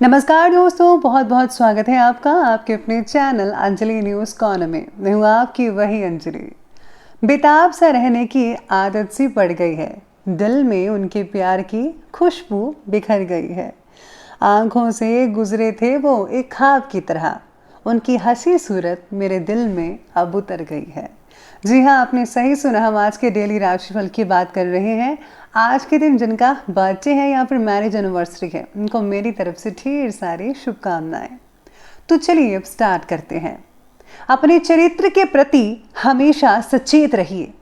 नमस्कार दोस्तों, बहुत बहुत स्वागत है आपका आपके अपने चैनल अंजलि न्यूज़ कॉर्नर में। मैं हूँ आपकी वही अंजलि। बेताब सा रहने की आदत सी पड़ गई है, दिल में उनके प्यार की खुशबू बिखर गई है। आंखों से गुजरे थे वो एक ख्वाब की तरह, उनकी हंसी सूरत मेरे दिल में अब उतर गई है। जी हाँ, आपने सही सुना, हम आज के डेली राशिफल की बात कर रहे हैं। आज के दिन जिनका बर्थडे है या फिर मैरिज एनिवर्सरी है, उनको मेरी तरफ से ढेर सारी शुभकामनाएं। तो चलिए अब स्टार्ट करते हैं। अपने चरित्र के प्रति हमेशा सचेत रहिए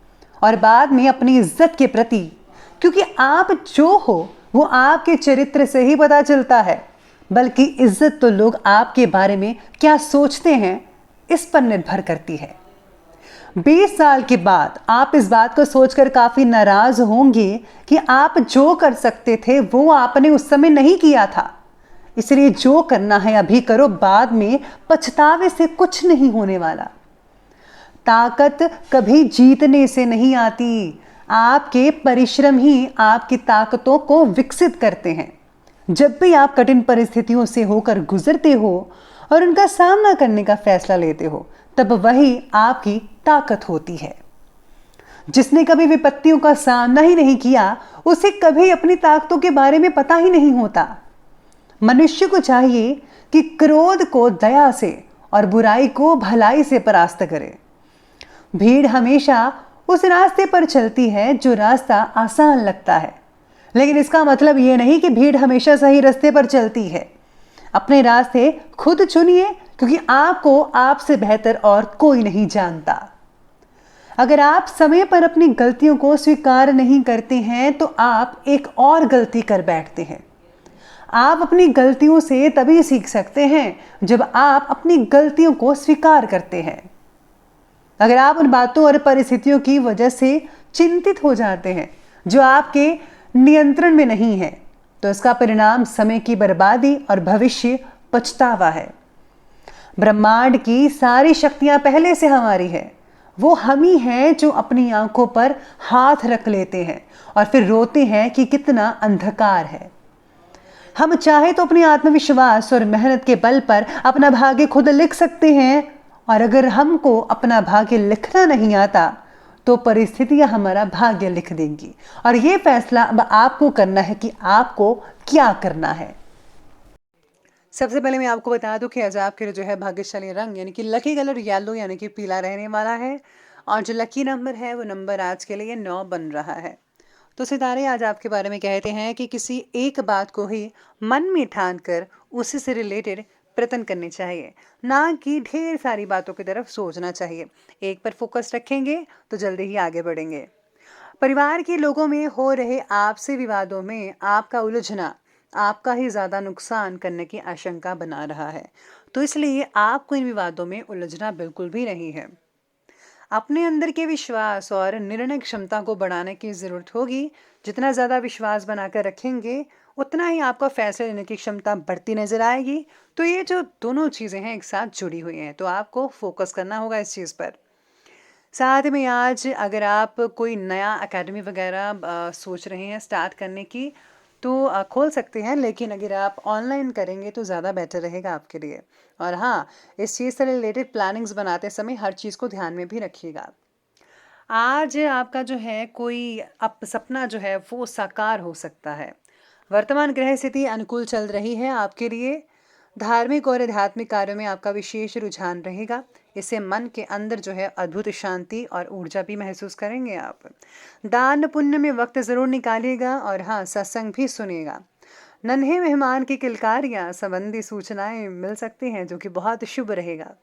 और बाद में अपनी इज्जत के प्रति, क्योंकि आप जो हो वो आपके चरित्र से ही पता चलता है, बल्कि इज्जत तो लोग आपके बारे में क्या सोचते हैं इस पर निर्भर करती है। 20 साल के बाद आप इस बात को सोचकर काफी नाराज होंगे कि आप जो कर सकते थे वो आपने उस समय नहीं किया था। इसलिए जो करना है अभी करो, बाद में पछतावे से कुछ नहीं होने वाला। ताकत कभी जीतने से नहीं आती, आपके परिश्रम ही आपकी ताकतों को विकसित करते हैं। जब भी आप कठिन परिस्थितियों से होकर गुजरते हो और उनका सामना करने का फैसला लेते हो, तब वही आपकी ताकत होती है। जिसने कभी विपत्तियों का सामना ही नहीं किया, उसे कभी अपनी ताकतों के बारे में पता ही नहीं होता। मनुष्य को चाहिए कि क्रोध को दया से और बुराई को भलाई से परास्त करे। भीड़ हमेशा उस रास्ते पर चलती है जो रास्ता आसान लगता है, लेकिन इसका मतलब यह नहीं कि भीड़ हमेशा सही रास्ते पर चलती है। अपने रास्ते खुद चुनिए, क्योंकि आपको आपसे बेहतर और कोई नहीं जानता। अगर आप समय पर अपनी गलतियों को स्वीकार नहीं करते हैं तो आप एक और गलती कर बैठते हैं। आप अपनी गलतियों से तभी सीख सकते हैं जब आप अपनी गलतियों को स्वीकार करते हैं। अगर आप उन बातों और परिस्थितियों की वजह से चिंतित हो जाते हैं जो आपके नियंत्रण में नहीं है, तो इसका परिणाम समय की बर्बादी और भविष्य पछतावा है। ब्रह्मांड की सारी शक्तियां पहले से हमारी है। वो हम ही हैं जो अपनी आंखों पर हाथ रख लेते हैं और फिर रोते हैं कि कितना अंधकार है। हम चाहे तो अपने आत्मविश्वास और मेहनत के बल पर अपना भाग्य खुद लिख सकते हैं, और अगर हमको अपना भाग्य लिखना नहीं आता तो परिस्थितियां हमारा भाग्य लिख देंगी। और ये फैसला अब आपको करना है कि आपको क्या करना है। सबसे पहले मैं आपको बता दूं कि आज आपके लिए जो है भाग्यशाली रंग यानी कि लकी कलर येलो यानी कि पीला रहने वाला है, और जो लकी नंबर है वो नंबर आज के लिए 9 बन रहा है। तो सितारे आज आपके बारे में कहते हैं कि किसी एक बात को ही मन में ठान कर उसी से रिलेटेड प्रयत्न करने चाहिए, ना कि ढेर सारी बातों की तरफ सोचना चाहिए। एक पर फोकस रखेंगे तो जल्दी ही आगे बढ़ेंगे। परिवार के लोगों में हो रहे आपसी विवादों में आपका उलझना आपका ही ज़्यादा नुकसान करने की आशंका बना रहा है, तो इसलिए आपको इन विवादों में उलझना बिल्कुल भी नहीं है। अपने अंदर के विश्वास और निर्णय क्षमता को बढ़ाने की ज़रूरत होगी। जितना ज़्यादा विश्वास बनाकर रखेंगे, उतना ही आपका फैसले लेने की क्षमता बढ़ती नजर आएगी। तो ये जो दोनों चीज़ें हैं एक साथ जुड़ी हुई हैं, तो आपको फोकस करना होगा इस चीज़ पर। साथ में आज अगर आप कोई नया एकेडमी वगैरह सोच रहे हैं स्टार्ट करने की, तो खोल सकते हैं, लेकिन अगर आप ऑनलाइन करेंगे तो ज़्यादा बेटर रहेगा आपके लिए। और हाँ, इस चीज़ से रिलेटेड प्लानिंग्स बनाते समय हर चीज़ को ध्यान में भी रखिएगा। आज आपका जो है कोई सपना जो है वो साकार हो सकता है। वर्तमान ग्रह स्थिति अनुकूल चल रही है आपके लिए। धार्मिक और आध्यात्मिक कार्यों में आपका विशेष रुझान रहेगा। इससे मन के अंदर जो है अद्भुत शांति और ऊर्जा भी महसूस करेंगे आप। दान पुण्य में वक्त ज़रूर निकालिएगा, और हाँ, सत्संग भी सुनिएगा। नन्हे मेहमान की किलकारियाँ संबंधी सूचनाएं मिल सकती हैं, जो कि बहुत शुभ रहेगा।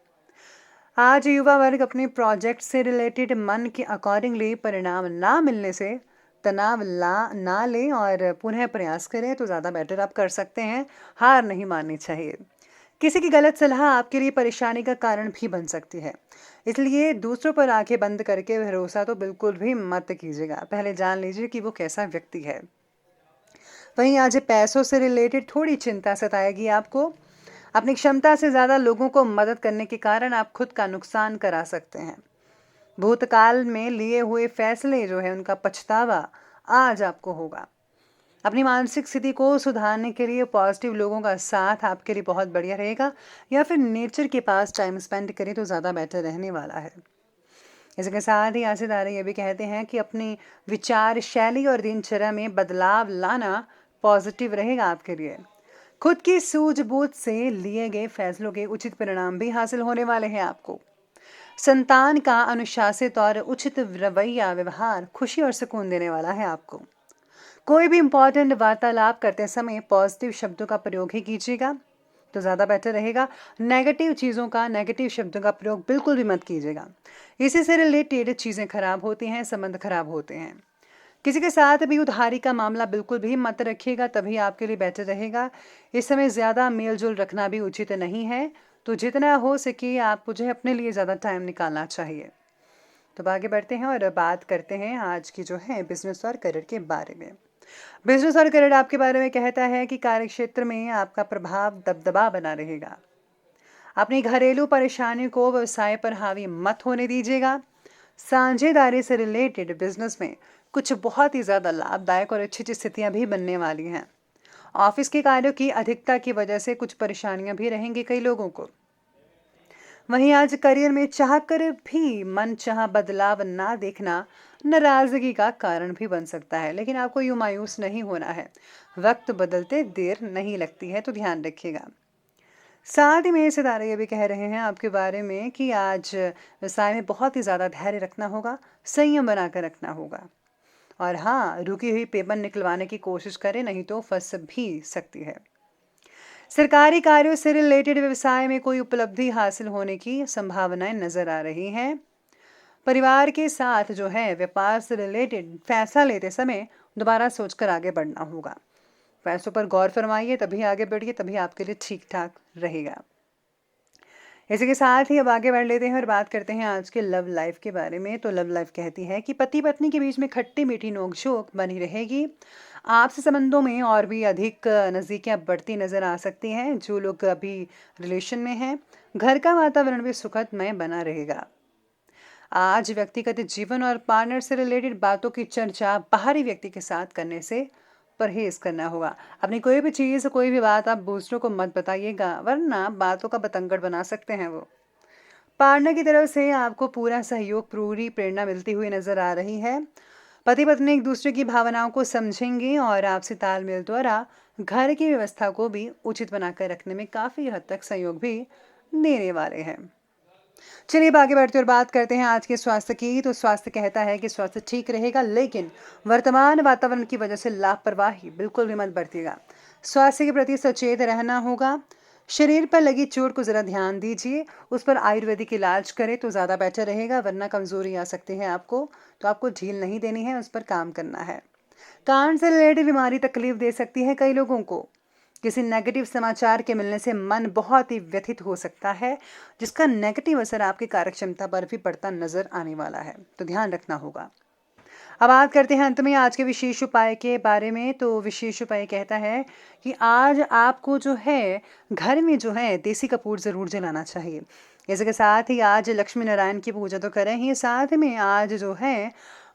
आज युवा वर्ग अपने प्रोजेक्ट से रिलेटेड मन के अकॉर्डिंगली परिणाम ना मिलने से तनाव ना लें और पुनः प्रयास करें, तो ज़्यादा बेटर आप कर सकते हैं। हार नहीं माननी चाहिए। किसी की गलत सलाह आपके लिए परेशानी का कारण भी बन सकती है, इसलिए दूसरों पर आंखें बंद करके भरोसा तो बिल्कुल भी मत कीजिएगा। पहले जान लीजिए कि वो कैसा व्यक्ति है। वहीं आज पैसों से रिलेटेड थोड़ी चिंता सताएगी आपको। अपनी क्षमता से ज़्यादा लोगों को मदद करने के कारण आप खुद का नुकसान करा सकते हैं। भूतकाल में लिए हुए फैसले जो है उनका पछतावा आज आपको होगा। अपनी मानसिक स्थिति को सुधारने के लिए पॉजिटिव लोगों का साथ आपके लिए बहुत बढ़िया रहेगा, या फिर नेचर के पास टाइम स्पेंड करें तो ज़्यादा बेटर रहने वाला है। इसके साथ ही आज सितारे ये भी कहते हैं कि अपनी विचार शैली और दिनचर्या में बदलाव लाना पॉजिटिव रहेगा आपके लिए। खुद की सूझबूझ से लिए गए फैसलों के उचित परिणाम भी हासिल होने वाले हैं आपको। संतान का अनुशासित और उचित रवैया व्यवहार खुशी और सुकून देने वाला है आपको। कोई भी इंपॉर्टेंट वार्तालाप करते समय पॉजिटिव शब्दों का प्रयोग ही कीजिएगा तो ज़्यादा बेटर रहेगा। नेगेटिव शब्दों का प्रयोग बिल्कुल भी मत कीजिएगा। इसी से रिलेटेड चीज़ें खराब होती हैं, संबंध खराब होते हैं। किसी के साथ भी उधारी का मामला बिल्कुल भी मत रखिएगा, तभी आपके लिए बेटर रहेगा। इस समय ज़्यादा मेल जोल रखना भी उचित नहीं है, तो जितना हो सके आप मुझे अपने लिए ज़्यादा टाइम निकालना चाहिए। तो आगे बढ़ते हैं और बात करते हैं आज की जो है बिजनेस और करियर के बारे में। बिजनेस और करियर आपके बारे में कहता है कि कार्यक्षेत्र में आपका प्रभाव दबदबा बना रहेगा। अपनी घरेलू परेशानी को व्यवसाय पर हावी मत होने दीजिएगा। साझेदारी से रिलेटेड बिजनेस में कुछ बहुत ही ज़्यादा लाभदायक और अच्छी स्थितियां भी बनने वाली हैं। ऑफिस के कार्यों की अधिकता की वजह से कुछ परेशानियां भी रहेंगी कई लोगों को। वहीं आज करियर में चाहकर भी मनचाहा बदलाव ना देखना नाराजगी का कारण भी बन सकता है, लेकिन आपको यूं मायूस नहीं होना है। वक्त बदलते देर नहीं लगती है, तो ध्यान रखिएगा। साथ ही में सितारे ये भी कह रहे हैं आपके बारे में कि आज व्यवसाय में बहुत ही ज़्यादा धैर्य रखना होगा, संयम बनाकर रखना होगा। और हाँ, रुकी हुई पेमेंट निकलवाने की कोशिश करें, नहीं तो फंस भी सकती है। सरकारी कार्यों से रिलेटेड व्यवसाय में कोई उपलब्धि हासिल होने की संभावनाएं नजर आ रही हैं। परिवार के साथ जो है व्यापार से रिलेटेड फैसला लेते समय दोबारा सोचकर आगे बढ़ना होगा। पैसों पर गौर फरमाइए, तभी आगे बढ़िए, तभी आपके लिए ठीक ठाक रहेगा। इसी के साथ ही अब आगे बढ़ लेते हैं और बात करते हैं आज के लव लाइफ के बारे में। तो लव लाइफ कहती है कि पति पत्नी के बीच में खट्टी मीठी नोकझोंक बनी रहेगी। आपसे संबंधों में और भी अधिक नज़दीकियां बढ़ती नजर आ सकती हैं। जो लोग अभी रिलेशन में हैं, घर का वातावरण भी सुखदमय बना रहेगा। आज व्यक्तिगत जीवन और पार्टनर से रिलेटेड बातों की चर्चा बाहरी व्यक्ति के साथ करने से परहेज करना होगा। अपनी कोई भी चीज़, कोई भी बात आप दूसरों को मत बताइएगा, वरना बातों का बतंगड़ बना सकते हैं वो। पार्टनर की तरफ से आपको पूरा सहयोग, पूरी प्रेरणा मिलती हुई नजर आ रही है। पति पत्नी एक दूसरे की भावनाओं को समझेंगे और आपसी तालमेल द्वारा घर की व्यवस्था को भी उचित बनाकर रखने में काफ़ी हद तक सहयोग भी देने वाले हैं। चलिए अब आगे बढ़ते और बात करते हैं आज के स्वास्थ्य की। तो स्वास्थ्य कहता है कि स्वास्थ्य ठीक रहेगा, लेकिन वर्तमान वातावरण की वजह से लापरवाही बिल्कुल भी मत बरतिएगा। स्वास्थ्य के प्रति सचेत रहना होगा। शरीर पर लगी चोट को ज़रा ध्यान दीजिए, उस पर आयुर्वेदिक इलाज करें तो ज़्यादा बेटर रहेगा, वरना कमज़ोरी आ सकती है आपको। तो आपको ढील नहीं देनी है, उस पर काम करना है। कान से रिलेटेड बीमारी तकलीफ दे सकती है कई लोगों को। किसी नेगेटिव समाचार के मिलने से मन बहुत ही व्यथित हो सकता है, जिसका नेगेटिव असर आपकी कार्यक्षमता पर भी पड़ता नजर आने वाला है, तो ध्यान रखना होगा। अब बात करते हैं अंत में आज के विशेष उपाय के बारे में। तो विशेष उपाय कहता है कि आज आपको जो है घर में जो है देसी कपूर ज़रूर जलाना चाहिए। इसके साथ ही आज लक्ष्मी नारायण की पूजा तो करें ही, साथ में आज जो है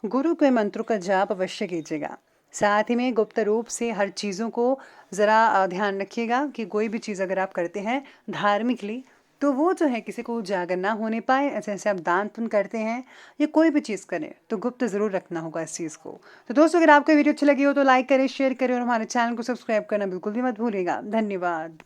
गुरु के मंत्रों का जाप अवश्य कीजिएगा। साथ ही में गुप्त रूप से हर चीज़ों को ज़रा ध्यान रखिएगा कि कोई भी चीज़ अगर आप करते हैं धार्मिकली, तो वो जो है किसी को उजागर ना होने पाए। जैसे आप दान पुण्य करते हैं या कोई भी चीज़ करें तो गुप्त ज़रूर रखना होगा इस चीज़ को। तो दोस्तों, अगर आपको वीडियो अच्छी लगी हो तो लाइक करें, शेयर करें और हमारे चैनल को सब्सक्राइब करना बिल्कुल भी मत भूलिएगा। धन्यवाद।